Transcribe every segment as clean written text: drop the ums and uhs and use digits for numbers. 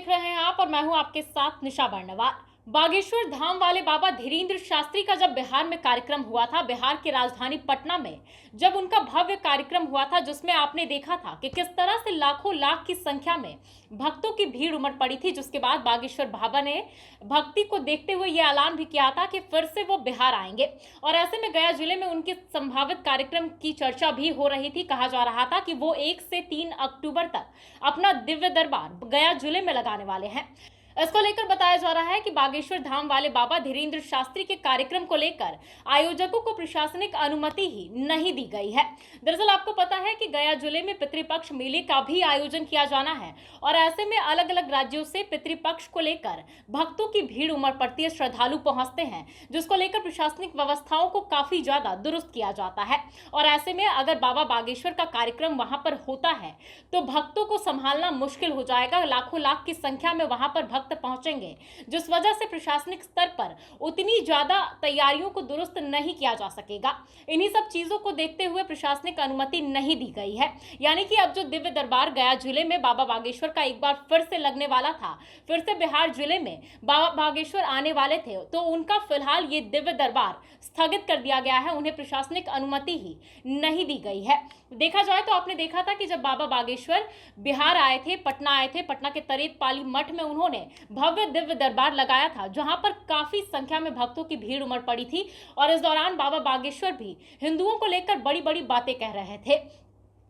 देख रहे हैं आप और मैं हूं आपके साथ निशा बर्नवाल। बागेश्वर धाम वाले बाबा धीरेन्द्र शास्त्री का जब बिहार में कार्यक्रम हुआ था, बिहार की राजधानी पटना में जब उनका भव्य कार्यक्रम हुआ था, जिसमें आपने देखा था कि किस तरह से लाखों लाख की संख्या में भक्तों की भीड़ उमड़ पड़ी थी। जिसके बाद बागेश्वर बाबा ने भक्ति को देखते हुए यह ऐलान भी किया था कि फिर से वो बिहार आएंगे। और ऐसे में गया जिले में उनके संभावित कार्यक्रम की चर्चा भी हो रही थी। कहा जा रहा था कि वो 1 से 3 अक्टूबर तक अपना दिव्य दरबार गया जिले में लगाने वाले हैं। इसको लेकर बताया जा रहा है कि बागेश्वर धाम वाले बाबा धीरेन्द्र शास्त्री के कार्यक्रम को लेकर आयोजकों को प्रशासनिक अनुमति ही नहीं दी गई है। दरअसल आपको पता है कि गया जिले में पितृपक्ष मेले का भी आयोजन किया जाना है और ऐसे में अलग अलग राज्यों से पितृपक्ष को लेकर भक्तों की भीड़ उमड़ पड़ती है, श्रद्धालु पहुंचते हैं, जिसको लेकर प्रशासनिक व्यवस्थाओं को काफी ज्यादा दुरुस्त किया जाता है। और ऐसे में अगर बाबा बागेश्वर का कार्यक्रम वहां पर होता है तो भक्तों को संभालना मुश्किल हो जाएगा। लाखों लाख की संख्या में वहां पर भक्त पहुंचेंगे, जिस वजह से प्रशासनिक स्तर पर उतनी ज्यादा तैयारियों को दुरुस्त नहीं किया जा सकेगा। इन्हीं सब चीजों को देखते हुए प्रशासनिक अनुमति नहीं दी गई है। यानी कि अब जो दिव्य दरबार गया जिले में बाबा बागेश्वर का एक बार फिर से लगने वाला था, फिर से बिहार जिले में बाबा बागेश्वर आने वाले थे, तो उनका फिलहाल ये दिव्य दरबार स्थगित कर दिया गया है। उन्हें प्रशासनिक अनुमति ही नहीं दी गई है। देखा जाए तो आपने देखा था कि जब बाबा बागेश्वर बिहार आए थे, पटना आए थे, पटना के तरेत पाली मठ में उन्होंने भव्य दिव्य दरबार लगाया था, जहां पर काफी संख्या में भक्तों की भीड़ उमड़ पड़ी थी। और इस दौरान बाबा बागेश्वर भी हिंदुओं को लेकर बड़ी बड़ी बातें कह रहे थे।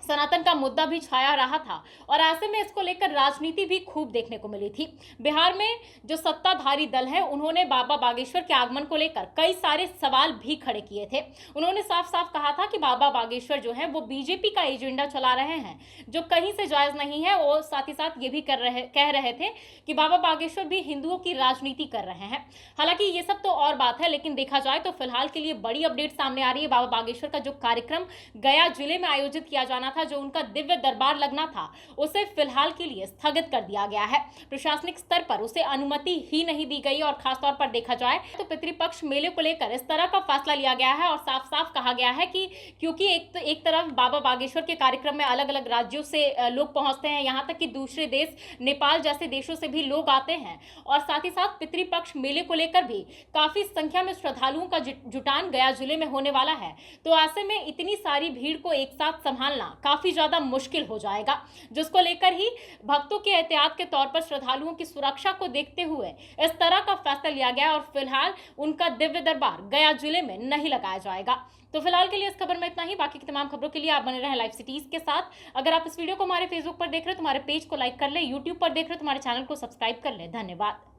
सनातन का मुद्दा भी छाया रहा था और ऐसे में इसको लेकर राजनीति भी खूब देखने को मिली थी। बिहार में जो सत्ताधारी दल है, उन्होंने बाबा बागेश्वर के आगमन को लेकर कई सारे सवाल भी खड़े किए थे। उन्होंने साफ साफ कहा था कि बाबा बागेश्वर जो है वो बीजेपी का एजेंडा चला रहे हैं, जो कहीं से जायज नहीं है। और साथ ही साथ ये भी कह रहे थे कि बाबा बागेश्वर भी हिंदुओं की राजनीति कर रहे हैं। हालांकि ये सब तो और बात है, लेकिन देखा जाए तो फिलहाल के लिए बड़ी अपडेट सामने आ रही है। बाबा बागेश्वर का जो कार्यक्रम गया जिले में आयोजित किया जाना था, जो उनका दिव्य दरबार लगना था, उसे फिलहाल के लिए स्थगित कर दिया गया है। प्रशासनिक स्तर पर उसे अनुमति ही नहीं दी गई। और खासतौर पर देखा जाए तो पितृपक्ष मेले को लेकर इस तरह का फैसला लिया गया है और साफ साफ कहा गया है कि क्योंकि एक तरफ बाबा बागेश्वर के कार्यक्रम में अलग अलग राज्यों से लोग पहुंचते हैं, यहाँ तक कि दूसरे देश नेपाल जैसे देशों से भी लोग आते हैं, और साथ ही साथ पितृपक्ष मेले को लेकर भी काफी संख्या में श्रद्धालुओं का जुटान गया जिले में होने वाला है। तो ऐसे में इतनी सारी भीड़ को एक साथ संभालना काफी ज्यादा मुश्किल हो जाएगा, जिसको लेकर ही भक्तों के एहतियात के तौर पर श्रद्धालुओं की सुरक्षा को देखते हुए इस तरह का फैसला लिया गया और फिलहाल उनका दिव्य दरबार गया जिले में नहीं लगाया जाएगा। तो फिलहाल के लिए इस खबर में इतना ही। बाकी की तमाम खबरों के लिए आप बने रहें लाइव सिटीज के साथ। अगर आप इस वीडियो को हमारे फेसबुक पर देख रहे हो तो हमारे पेज को लाइक कर ले, यूट्यूब पर देख रहे हो तो हमारे चैनल को सब्सक्राइब कर ले। धन्यवाद।